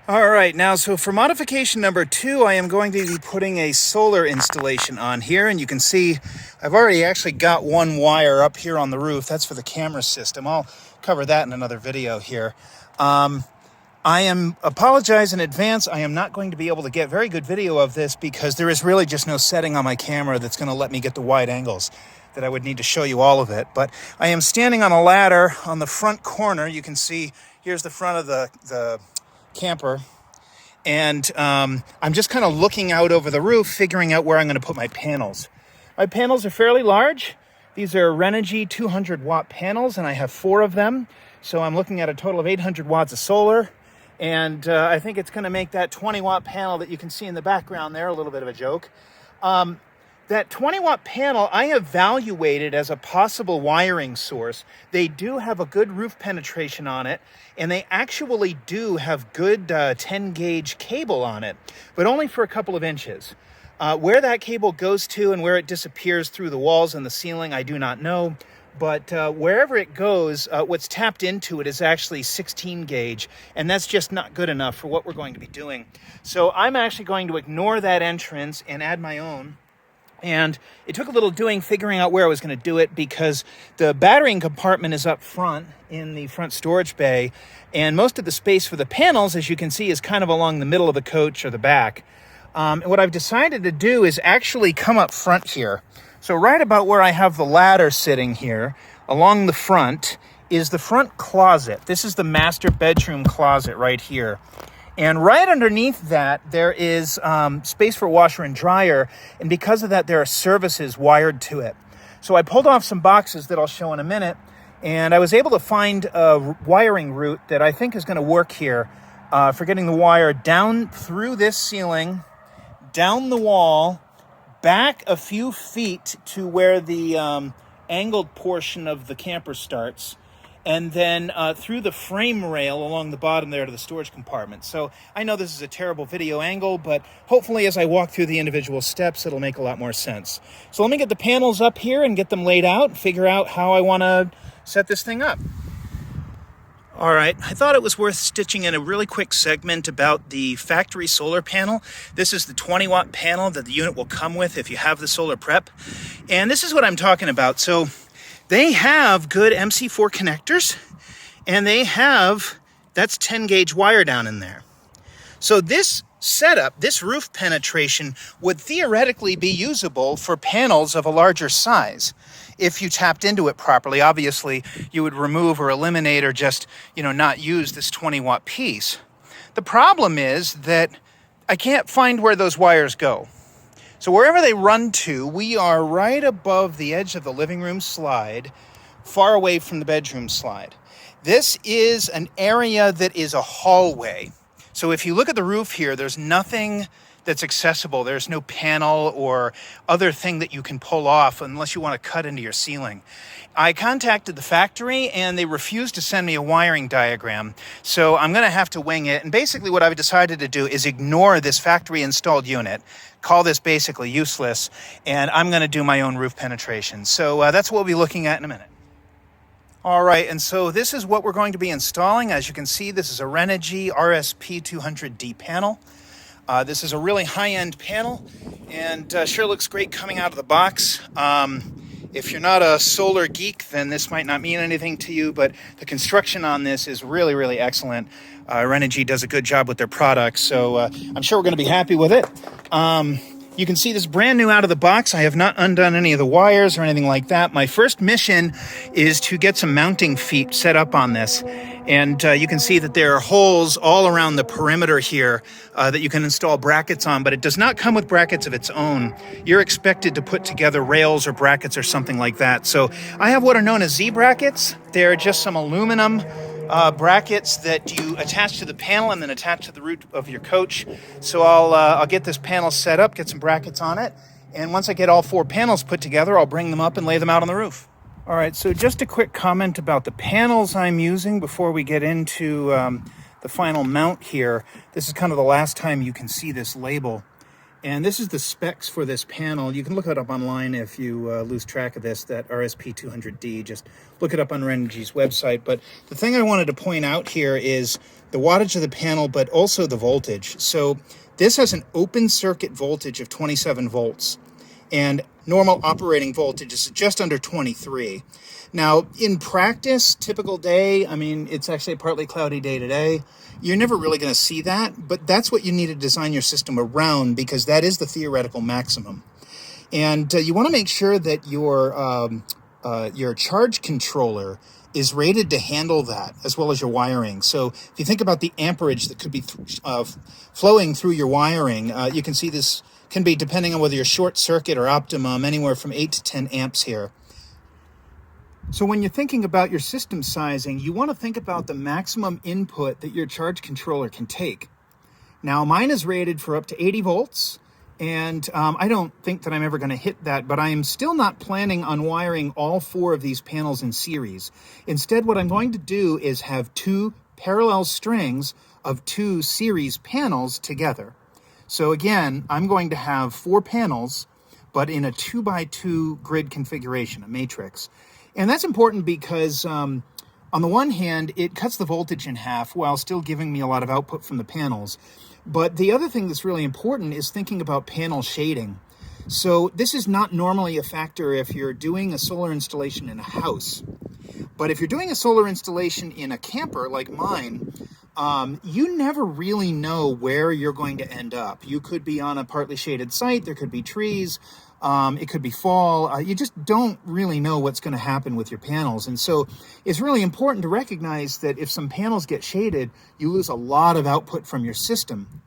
All right, now so for modification number 2, I am going to be putting a solar installation on here, and you can see I've already actually got one wire up here on the roof. That's for the camera system. I'll cover that in another video here. I apologize in advance. I am not going to be able to get very good video of this because there is really just no setting on my camera that's going to let me get the wide angles that I would need to show you all of it. But I am standing on a ladder on the front corner. You can see here's the front of the camper, and I'm just kind of looking out over the roof, figuring out where I'm going to put my panels. My panels are fairly large. These are Renogy 200 watt panels, and I have 4 of them. So I'm looking at a total of 800 watts of solar, and I think it's going to make that 20 watt panel that you can see in the background there a little bit of a joke. That 20 watt panel I evaluated as a possible wiring source. They do have a good roof penetration on it, and they actually do have good 10 gauge cable on it, but only for a couple of inches. Where that cable goes to and where it disappears through the walls and the ceiling, I do not know. But wherever it goes, what's tapped into it is actually 16 gauge, and that's just not good enough for what we're going to be doing. So I'm actually going to ignore that entrance and add my own. And it took a little doing figuring out where I was going to do it because the battery compartment is up front in the front storage bay, and most of the space for the panels, as you can see, is kind of along the middle of the coach or the back. And what I've decided to do is actually come up front here. So right about where I have the ladder sitting here, along the front, is the front closet. This is the master bedroom closet right here. And right underneath that, there is space for washer and dryer. And because of that, there are services wired to it. So I pulled off some boxes that I'll show in a minute. And I was able to find a wiring route that I think is going to work here for getting the wire down through this ceiling, down the wall, back a few feet to where the angled portion of the camper starts, and then through the frame rail along the bottom there to the storage compartment. So I know this is a terrible video angle, but hopefully as I walk through the individual steps, it'll make a lot more sense. So let me get the panels up here and get them laid out and figure out how I want to set this thing up. All right, I thought it was worth stitching in a really quick segment about the factory solar panel. This is the 20 watt panel that the unit will come with if you have the solar prep. And this is what I'm talking about. So they have good MC4 connectors, and they have, that's 10 gauge wire down in there. So this setup, this roof penetration, would theoretically be usable for panels of a larger size. If you tapped into it properly, obviously you would remove or eliminate or just, not use this 20 watt piece. The problem is that I can't find where those wires go. So wherever they run to, we are right above the edge of the living room slide, far away from the bedroom slide. This is an area that is a hallway. So if you look at the roof here, there's nothing that's accessible. There's no panel or other thing that you can pull off unless you want to cut into your ceiling. I contacted the factory and they refused to send me a wiring diagram. So I'm going to have to wing it. And basically what I've decided to do is ignore this factory installed unit, call this basically useless, and I'm going to do my own roof penetration. So that's what we'll be looking at in a minute. All right, and so this is what we're going to be installing. As you can see, this is a Renogy RSP200D panel. This is a really high-end panel, and sure looks great coming out of the box. If you're not a solar geek, then this might not mean anything to you, but the construction on this is really, really excellent. Renogy does a good job with their products, so I'm sure we're going to be happy with it. You can see this brand new out of the box. I have not undone any of the wires or anything like that. My first mission is to get some mounting feet set up on this. And you can see that there are holes all around the perimeter here that you can install brackets on, but it does not come with brackets of its own. You're expected to put together rails or brackets or something like that. So I have what are known as Z brackets. They're just some aluminum brackets that you attach to the panel and then attach to the root of your coach. So I'll get this panel set up, get some brackets on it, and once I get all 4 panels put together, I'll bring them up and lay them out on the roof. All right, so just a quick comment about the panels I'm using before we get into the final mount here. This is kind of the last time you can see this label. And this is the specs for this panel. You can look it up online if you lose track of this, that RSP200D. Just look it up on Renogy's website. But the thing I wanted to point out here is the wattage of the panel, but also the voltage. So this has an open circuit voltage of 27 volts, and normal operating voltage is just under 23. Now, in practice, typical day, I mean, it's actually a partly cloudy day today. You're never really going to see that, but that's what you need to design your system around, because that is the theoretical maximum. And you want to make sure that your charge controller is rated to handle that, as well as your wiring. So if you think about the amperage that could be flowing through your wiring, you can see this can be, depending on whether you're short circuit or optimum, anywhere from 8 to 10 amps here. So when you're thinking about your system sizing, you want to think about the maximum input that your charge controller can take. Now, mine is rated for up to 80 volts, and I don't think that I'm ever going to hit that, but I am still not planning on wiring all 4 of these panels in series. Instead, what I'm going to do is have 2 parallel strings of 2 series panels together. So again, I'm going to have 4 panels, but in a 2x2 grid configuration, a matrix. And that's important because on the one hand, it cuts the voltage in half while still giving me a lot of output from the panels. But the other thing that's really important is thinking about panel shading. So this is not normally a factor if you're doing a solar installation in a house. But if you're doing a solar installation in a camper like mine, you never really know where you're going to end up. You could be on a partly shaded site, there could be trees, it could be fall. You just don't really know what's going to happen with your panels. And so it's really important to recognize that if some panels get shaded, you lose a lot of output from your system.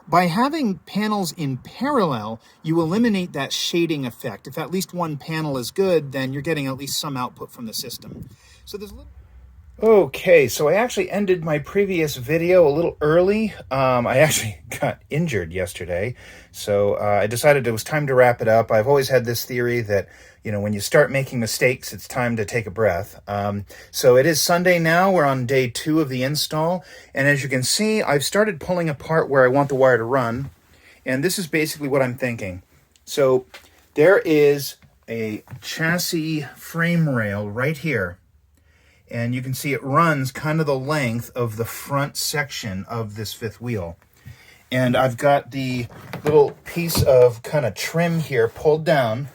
By having panels in parallel, you eliminate that shading effect. If at least one panel is good, then you're getting at least some output from the system. So there's a little... Okay, so I actually ended my previous video a little early. I actually got injured yesterday, so I decided it was time to wrap it up. I've always had this theory that, you know, when you start making mistakes, it's time to take a breath. So it is Sunday now. We're on day 2 of the install, and as you can see, I've started pulling apart where I want the wire to run, and this is basically what I'm thinking. So there is a chassis frame rail right here. And you can see it runs kind of the length of the front section of this 5th wheel. And I've got the little piece of kind of trim here pulled down.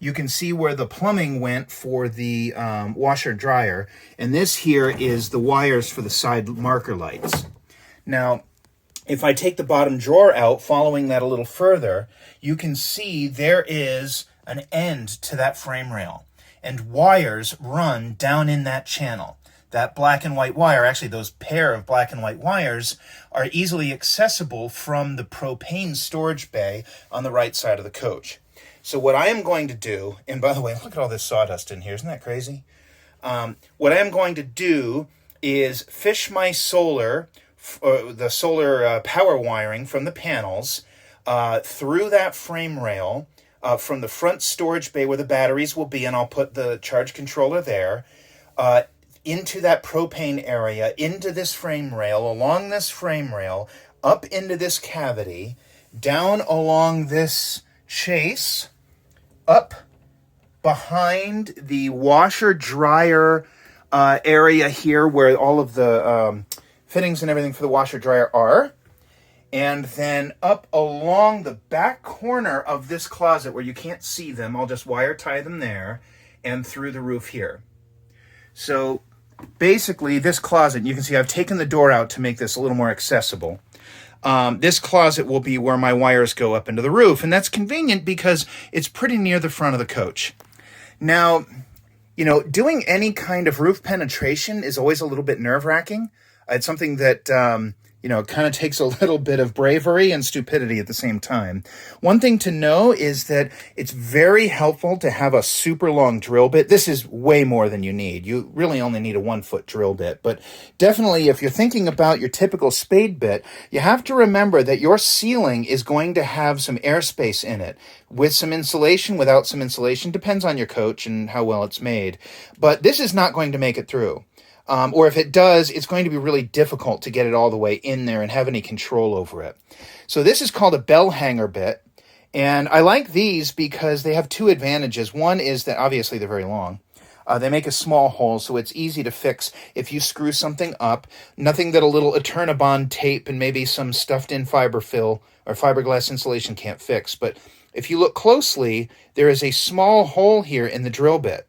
You can see where the plumbing went for the washer dryer. And this here is the wires for the side marker lights. Now, if I take the bottom drawer out, following that a little further, you can see there is an end to that frame rail. And wires run down in that channel. That black and white wire, actually those pair of black and white wires, are easily accessible from the propane storage bay on the right side of the coach. So what I am going to do, and by the way, look at all this sawdust in here, isn't that crazy? What I am going to do is fish my solar, the solar power wiring from the panels through that frame rail, from the front storage bay where the batteries will be, and I'll put the charge controller there, into that propane area, into this frame rail, along this frame rail, up into this cavity, down along this chase, up behind the washer dryer area here where all of the fittings and everything for the washer dryer are, and then up along the back corner of this closet where you can't see them, I'll just wire tie them there, and through the roof here. So basically this closet, you can see I've taken the door out to make this a little more accessible. This closet will be where my wires go up into the roof, and that's convenient because it's pretty near the front of the coach. Now, you know, doing any kind of roof penetration is always a little bit nerve-wracking. It's something that you know, it kind of takes a little bit of bravery and stupidity at the same time. One thing to know is that it's very helpful to have a super long drill bit. This is way more than you need. You really only need a 1-foot drill bit. But definitely, if you're thinking about your typical spade bit, you have to remember that your ceiling is going to have some airspace in it. With some insulation, without some insulation, depends on your coach and how well it's made. But this is not going to make it through. Or if it does, it's going to be really difficult to get it all the way in there and have any control over it. So this is called a bell hanger bit, and I like these because they have 2 advantages. One is that obviously they're very long. They make a small hole, so it's easy to fix if you screw something up. Nothing that a little Eternabond tape and maybe some stuffed-in fiberfill or fiberglass insulation can't fix. But if you look closely, there is a small hole here in the drill bit,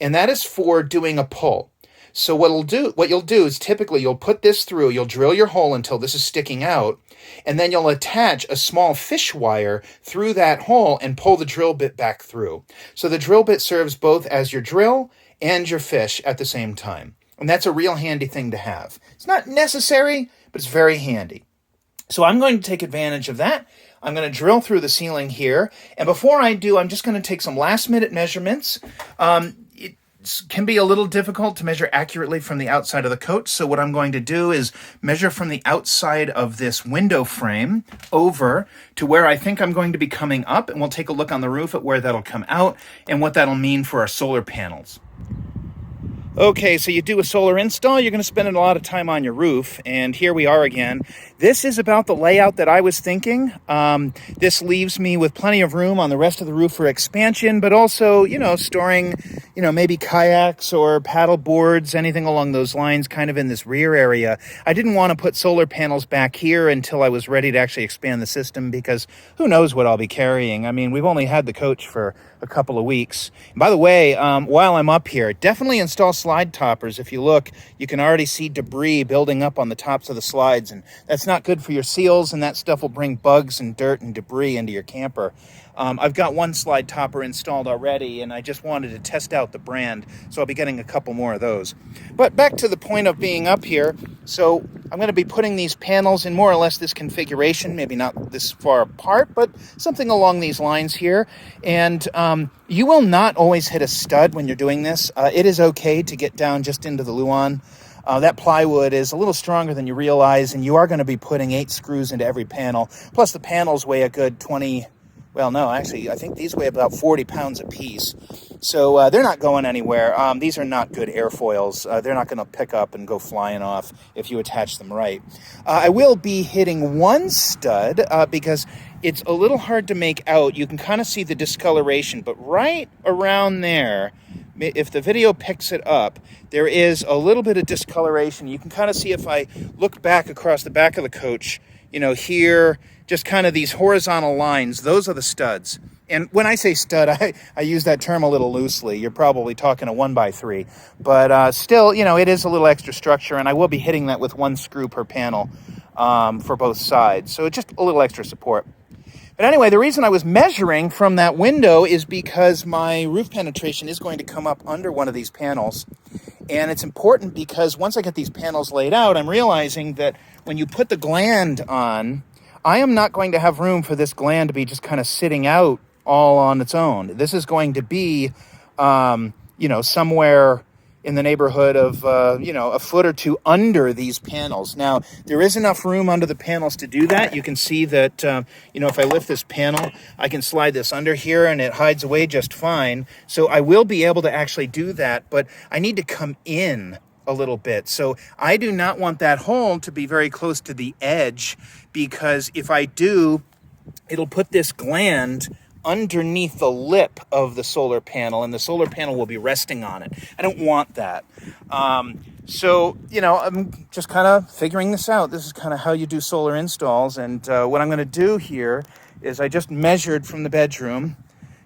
and that is for doing a pull. So what you'll do is typically you'll put this through, you'll drill your hole until this is sticking out, and then you'll attach a small fish wire through that hole and pull the drill bit back through. So the drill bit serves both as your drill and your fish at the same time. And that's a real handy thing to have. It's not necessary, but it's very handy. So I'm going to take advantage of that. I'm going to drill through the ceiling here. And before I do, I'm just going to take some last-minute measurements. It can be a little difficult to measure accurately from the outside of the coach. So what I'm going to do is measure from the outside of this window frame over to where I think I'm going to be coming up. And we'll take a look on the roof at where that'll come out and what that'll mean for our solar panels. Okay, so you do a solar install, you're going to spend a lot of time on your roof, and here we are again. This is about the layout that I was thinking. This leaves me with plenty of room on the rest of the roof for expansion, but also, storing, maybe kayaks or paddle boards, anything along those lines, kind of in this rear area. I didn't want to put solar panels back here until I was ready to actually expand the system, because who knows what I'll be carrying. I mean, we've only had the coach for a couple of weeks. And by the way, while I'm up here, definitely install slide toppers. If you look, you can already see debris building up on the tops of the slides, and that's not good for your seals, and that stuff will bring bugs and dirt and debris into your camper. I've got one slide topper installed already, and I just wanted to test out the brand, so I'll be getting a couple more of those. But back to the point of being up here, so I'm going to be putting these panels in more or less this configuration, maybe not this far apart, but something along these lines here. And you will not always hit a stud when you're doing this. It is okay to get down just into the luan. That plywood is a little stronger than you realize, and you are going to be putting 8 screws into every panel. Plus the panels weigh a good 20, well, no, actually, I think these weigh about 40 pounds a piece. So they're not going anywhere. These are not good airfoils. They're not going to pick up and go flying off if you attach them right. I will be hitting one stud because it's a little hard to make out. You can kind of see the discoloration, but right around there, if the video picks it up, there is a little bit of discoloration. You can kind of see if I look back across the back of the coach, here, just kind of these horizontal lines, those are the studs. And when I say stud, I use that term a little loosely. You're probably talking a 1x3. But still, it is a little extra structure, and I will be hitting that with 1 screw per panel for both sides. So just a little extra support. But anyway, the reason I was measuring from that window is because my roof penetration is going to come up under one of these panels. And it's important because once I get these panels laid out, I'm realizing that when you put the gland on, I am not going to have room for this gland to be just kind of sitting out all on its own. This is going to be, somewhere in the neighborhood of, a foot or two under these panels. Now, there is enough room under the panels to do that. You can see that, if I lift this panel, I can slide this under here and it hides away just fine. So I will be able to actually do that, but I need to come in a little bit. So I do not want that hole to be very close to the edge, because if I do, it'll put this gland underneath the lip of the solar panel, and the solar panel will be resting on it. I don't want that. So, I'm just kind of figuring this out. This is kind of how you do solar installs. And what I'm going to do here is I just measured from the bedroom.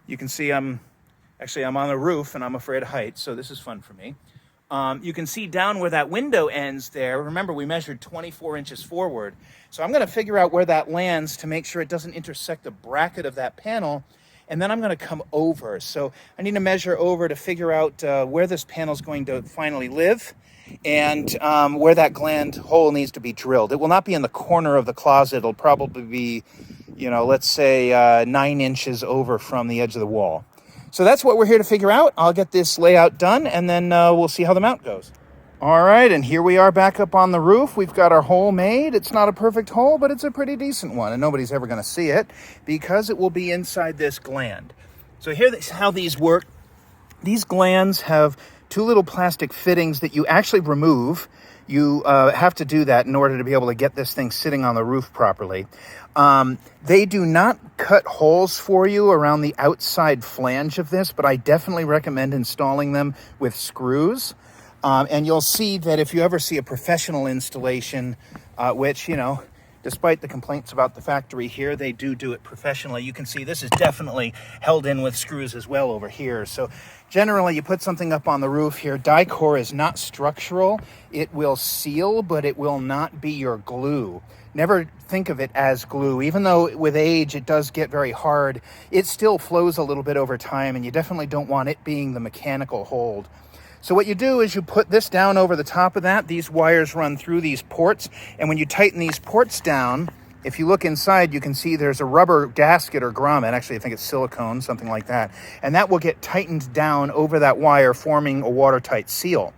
You can see I'm on the roof, and I'm afraid of heights, so this is fun for me. You can see down where that window ends there. Remember, we measured 24 inches forward. So I'm going to figure out where that lands to make sure it doesn't intersect the bracket of that panel. And then I'm going to come over. So I need to measure over to figure out where this panel is going to finally live, and where that gland hole needs to be drilled. It will not be in the corner of the closet. It'll probably be, let's say 9 inches over from the edge of the wall. So that's what we're here to figure out. I'll get this layout done, and then we'll see how the mount goes. All right, and here we are back up on the roof. We've got our hole made. It's not a perfect hole, but it's a pretty decent one, and nobody's ever going to see it because it will be inside this gland. So here's how these work. These glands have 2 little plastic fittings that you actually remove. You have to do that in order to be able to get this thing sitting on the roof properly. They do not cut holes for you around the outside flange of this, but I definitely recommend installing them with screws. And you'll see that if you ever see a professional installation, which, you know, despite the complaints about the factory here, they do it professionally. You can see this is definitely held in with screws as well over here. So generally you put something up on the roof here. Dicor is not structural. It will seal, but it will not be your glue. Never think of it as glue. Even though with age it does get very hard, it still flows a little bit over time, and you definitely don't want it being the mechanical hold. So what you do is you put this down over the top of that. These wires run through these ports, and when you tighten these ports down, if you look inside, you can see there's a rubber gasket or grommet. Actually, I think it's silicone, something like that. And that will get tightened down over that wire, forming a watertight seal.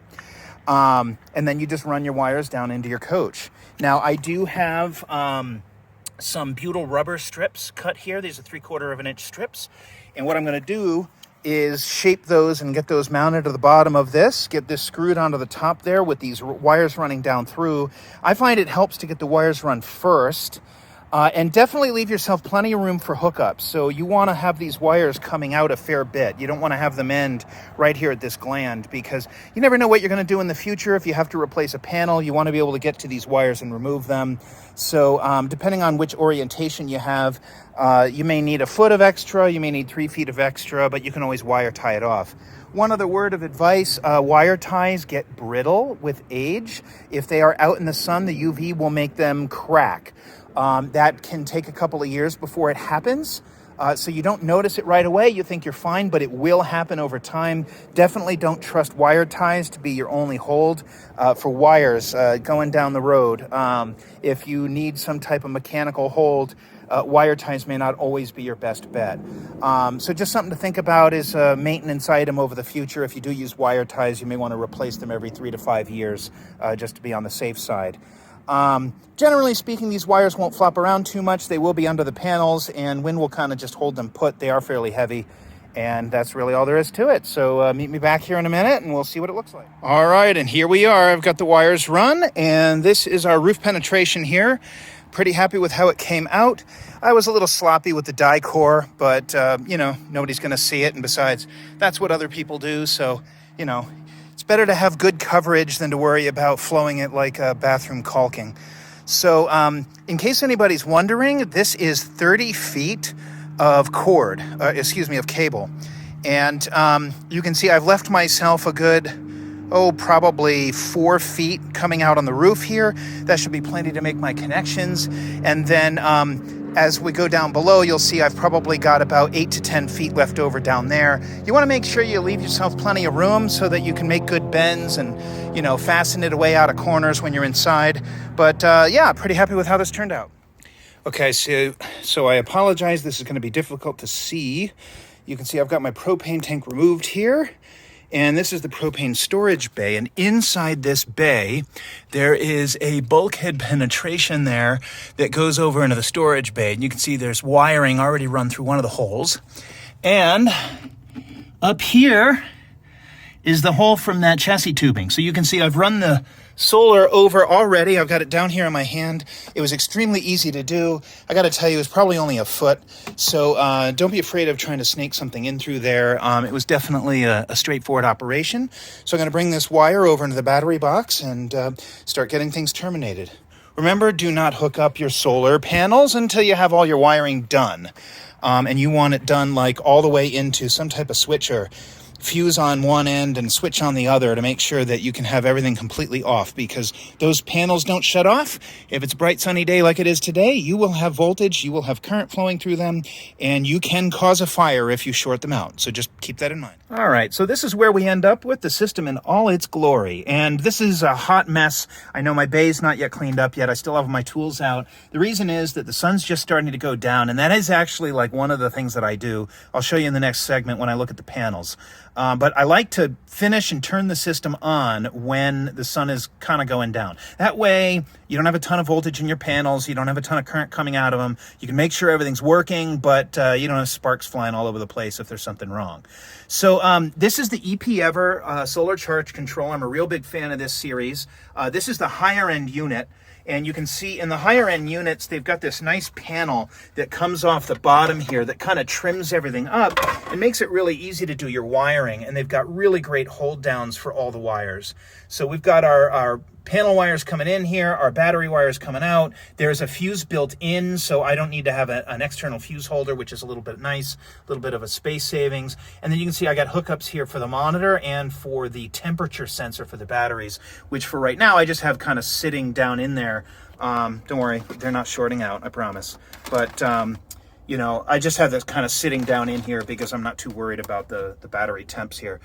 And then you just run your wires down into your coach. Now, I do have some butyl rubber strips cut here. These are 3/4 of an inch strips. And what I'm going to do is shape those and get those mounted to the bottom of this, get this screwed onto the top there with these wires running down through. I find it helps to get the wires run first, and definitely leave yourself plenty of room for hookups. So you want to have these wires coming out a fair bit. You don't want to have them end right here at this gland, because you never know what you're going to do in the future. If you have to replace a panel, you want to be able to get to these wires and remove them. So depending on which orientation you have, you may need a foot of extra, you may need 3 feet of extra, but you can always wire tie it off. One other word of advice, wire ties get brittle with age. If they are out in the sun, the UV will make them crack. That can take a couple of years before it happens. So you don't notice it right away. You think you're fine, but it will happen over time. Definitely don't trust wire ties to be your only hold for wires going down the road. If you need some type of mechanical hold, wire ties may not always be your best bet. So just something to think about is a maintenance item over the future. If you do use wire ties, you may want to replace them every 3 to 5 years just to be on the safe side. Generally speaking, these wires won't flop around too much. They will be under the panels, and wind will kind of just hold them put. They are fairly heavy, and that's really all there is to it. So meet me back here in a minute, and we'll see what it looks like. All right, and here we are. I've got the wires run, and this is our roof penetration here. Pretty happy with how it came out. I was a little sloppy with the Dicor, but, you know, nobody's going to see it, and besides, that's what other people do, so, you know, it's better to have good coverage than to worry about flowing it like bathroom caulking. So in case anybody's wondering, this is 30 feet of cord, of cable. And you can see I've left myself a good, probably 4 feet coming out on the roof here. That should be plenty to make my connections. And then as we go down below, you'll see I've probably got about 8 to 10 feet left over down there. You want to make sure you leave yourself plenty of room so that you can make good bends and, you know, fasten it away out of corners when you're inside. But yeah, pretty happy with how this turned out. Okay, so I apologize. This is going to be difficult to see. You can see I've got my propane tank removed here. And this is the propane storage bay. And inside this bay, there is a bulkhead penetration there that goes over into the storage bay. And you can see there's wiring already run through one of the holes. And up here is the hole from that chassis tubing. So you can see I've run the solar over already. I've got it down here in my hand. It was extremely easy to do. I got to tell you, it's probably only a foot. So don't be afraid of trying to snake something in through there. It was definitely a straightforward operation. So I'm going to bring this wire over into the battery box and start getting things terminated. Remember, do not hook up your solar panels until you have all your wiring done. And you want it done like all the way into some type of switcher. Fuse on one end and switch on the other to make sure that you can have everything completely off, because those panels don't shut off. If it's a bright sunny day like it is today, you will have voltage, you will have current flowing through them, and you can cause a fire if you short them out. So just keep that in mind. All right, so this is where we end up with the system in all its glory. And this is a hot mess. I know my bay's not yet cleaned up yet. I still have my tools out. The reason is that the sun's just starting to go down, and that is actually like one of the things that I do. I'll show you in the next segment when I look at the panels. But I like to finish and turn the system on when the sun is kind of going down. That way, you don't have a ton of voltage in your panels. You don't have a ton of current coming out of them. You can make sure everything's working, but you don't have sparks flying all over the place if there's something wrong. So this is the EP-Ever solar charge control. I'm a real big fan of this series. This is the higher end unit. And you can see in the higher end units, they've got this nice panel that comes off the bottom here that kind of trims everything up and makes it really easy to do your wiring. And they've got really great hold downs for all the wires. So we've got our panel wires coming in here, our battery wires coming out. There's a fuse built in, so I don't need to have an external fuse holder, which is a little bit nice, a little bit of a space savings. And then you can see I got hookups here for the monitor and for the temperature sensor for the batteries, which for right now I just have kind of sitting down in there. Don't worry, they're not shorting out, I promise. But you know, I just have this kind of sitting down in here because I'm not too worried about the battery temps here.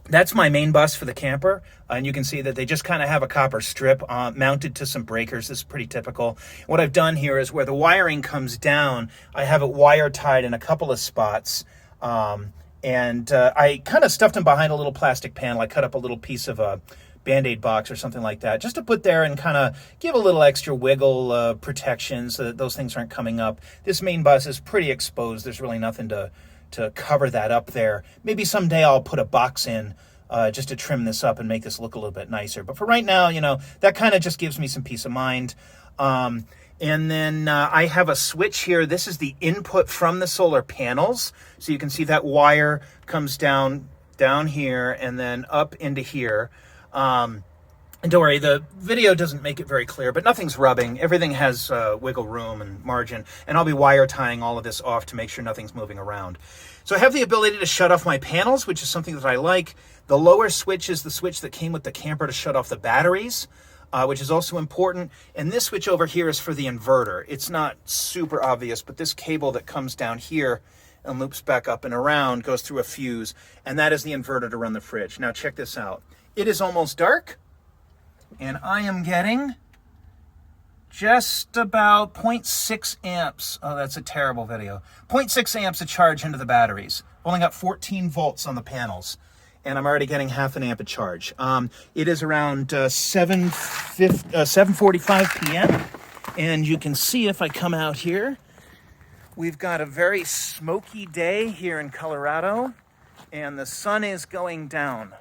That's my main bus for the camper, and you can see that they just kind of have a copper strip mounted to some breakers. This is pretty typical. What I've done here is where the wiring comes down, I have it wire tied in a couple of spots, and I kind of stuffed them behind a little plastic panel. I cut up a little piece of a Band-Aid box or something like that, just to put there and kind of give a little extra wiggle protection so that those things aren't coming up. This main bus is pretty exposed. There's really nothing to cover that up there. Maybe someday I'll put a box in just to trim this up and make this look a little bit nicer. But for right now, you know, that kind of just gives me some peace of mind. And then I have a switch here. This is the input from the solar panels. So you can see that wire comes down here and then up into here. And don't worry, the video doesn't make it very clear, but nothing's rubbing. Everything has wiggle room and margin, and I'll be wire tying all of this off to make sure nothing's moving around. So I have the ability to shut off my panels, which is something that I like. The lower switch is the switch that came with the camper to shut off the batteries, which is also important. And this switch over here is for the inverter. It's not super obvious, but this cable that comes down here and loops back up and around goes through a fuse, and that is the inverter to run the fridge. Now check this out. It is almost dark, and I am getting just about 0.6 amps. Oh, that's a terrible video. 0.6 amps of charge into the batteries. Only got 14 volts on the panels, and I'm already getting half an amp of charge. It is around 7:45 p.m., and you can see if I come out here, we've got a very smoky day here in Colorado, and the sun is going down.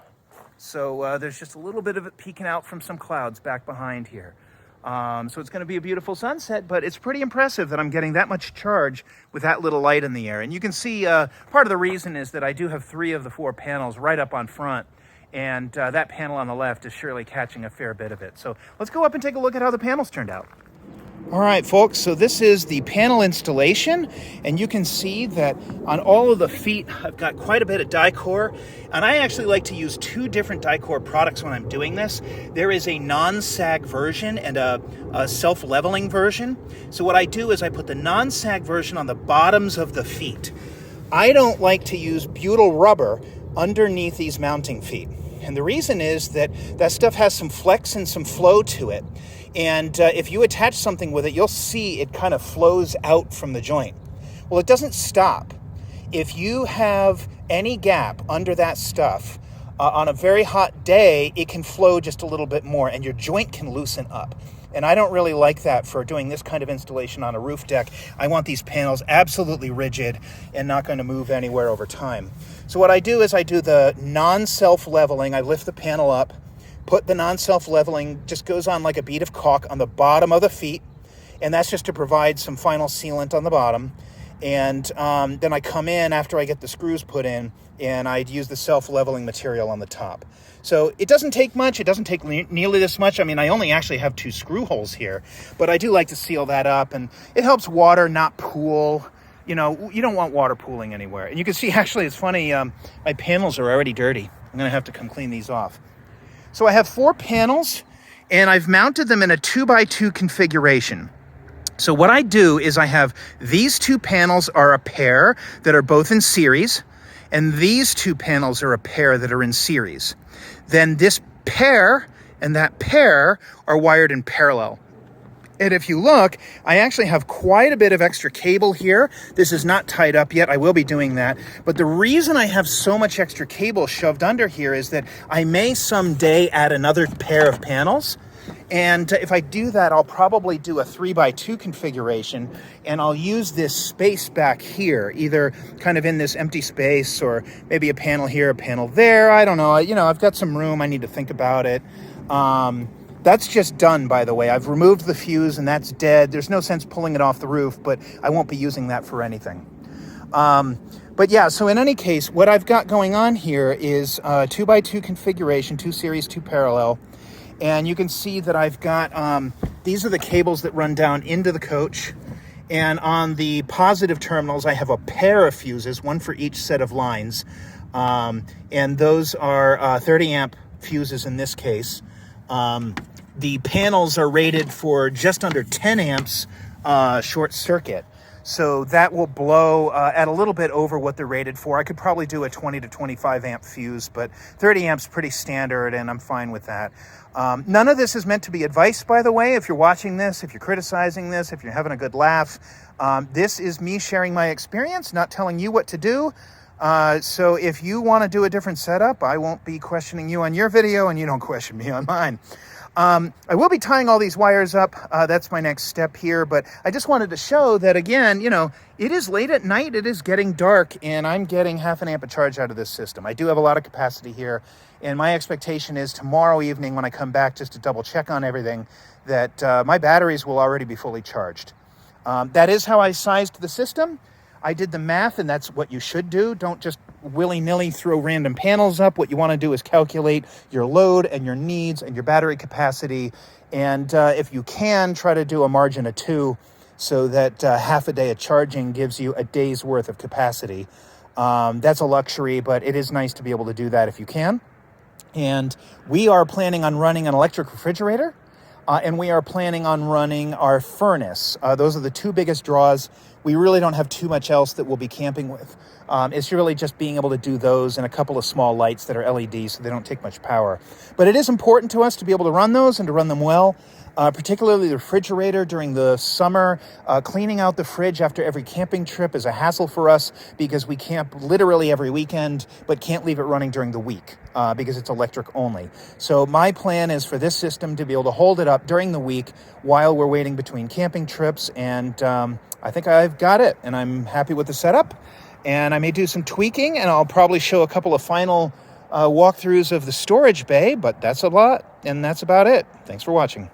So there's just a little bit of it peeking out from some clouds back behind here. So it's going to be a beautiful sunset, but it's pretty impressive that I'm getting that much charge with that little light in the air. And you can see part of the reason is that I do have 3 of the 4 panels right up on front, and that panel on the left is surely catching a fair bit of it. So let's go up and take a look at how the panels turned out. All right, folks, so this is the panel installation, and you can see that on all of the feet, I've got quite a bit of Dicor, and I actually like to use 2 different Dicor products when I'm doing this. There is a non-sag version and a self-leveling version. So what I do is I put the non-sag version on the bottoms of the feet. I don't like to use butyl rubber underneath these mounting feet. And the reason is that that stuff has some flex and some flow to it. And if you attach something with it, you'll see it kind of flows out from the joint. Well, it doesn't stop. If you have any gap under that stuff, on a very hot day, it can flow just a little bit more and your joint can loosen up. And I don't really like that for doing this kind of installation on a roof deck. I want these panels absolutely rigid and not going to move anywhere over time. So what I do is I do the non-self-leveling. I lift the panel up, put the non-self-leveling, just goes on like a bead of caulk on the bottom of the feet, and that's just to provide some final sealant on the bottom. And then I come in after I get the screws put in, and I'd use the self-leveling material on the top. So it doesn't take much. It doesn't take nearly this much. I mean, I only actually have 2 screw holes here, but I do like to seal that up, and it helps water not pool. You know, you don't want water pooling anywhere. And you can see, actually, it's funny, my panels are already dirty. I'm going to have to come clean these off. So I have 4 panels, and I've mounted them in a 2x2 configuration. So what I do is I have these 2 panels are a pair that are both in series, and these 2 panels are a pair that are in series. Then this pair and that pair are wired in parallel. And if you look, I actually have quite a bit of extra cable here. This is not tied up yet. I will be doing that. But the reason I have so much extra cable shoved under here is that I may someday add another pair of panels. And if I do that, I'll probably do a 3x2 configuration, and I'll use this space back here, either kind of in this empty space or maybe a panel here, a panel there. I don't know. I've got some room. I need to think about it. That's just done, by the way. I've removed the fuse and that's dead. There's no sense pulling it off the roof, but I won't be using that for anything. But yeah, so in any case, what I've got going on here is a 2x2 configuration, 2 series, 2 parallel. And you can see that I've got, these are the cables that run down into the coach. And on the positive terminals, I have a pair of fuses, one for each set of lines. And those are 30 amp fuses in this case. The panels are rated for just under 10 amps short circuit. So that will blow at a little bit over what they're rated for. I could probably do a 20 to 25 amp fuse, but 30 amps pretty standard, and I'm fine with that. None of this is meant to be advice, by the way. If you're watching this, if you're criticizing this, if you're having a good laugh, this is me sharing my experience, not telling you what to do. So if you want to do a different setup, I won't be questioning you on your video, and you don't question me on mine. I will be tying all these wires up. That's my next step here, but I just wanted to show that, again, it is late at night, it is getting dark, and I'm getting half an amp of charge out of this system. I do have a lot of capacity here, and my expectation is tomorrow evening when I come back just to double check on everything, that my batteries will already be fully charged. That is how I sized the system. I did the math, and that's what you should do. Don't just willy-nilly throw random panels up. What you want to do is calculate your load and your needs and your battery capacity. And if you can, try to do a margin of 2 so that half a day of charging gives you a day's worth of capacity. That's a luxury, but it is nice to be able to do that if you can. And we are planning on running an electric refrigerator. And we are planning on running our furnace. Those are the 2 biggest draws. We really don't have too much else that we'll be camping with. It's really just being able to do those and a couple of small lights that are LEDs, so they don't take much power. But it is important to us to be able to run those and to run them well. Particularly the refrigerator during the summer. Cleaning out the fridge after every camping trip is a hassle for us because we camp literally every weekend, but can't leave it running during the week because it's electric only. So my plan is for this system to be able to hold it up during the week while we're waiting between camping trips. And I think I've got it, and I'm happy with the setup. And I may do some tweaking, and I'll probably show a couple of final walkthroughs of the storage bay, but that's a lot, and that's about it. Thanks for watching.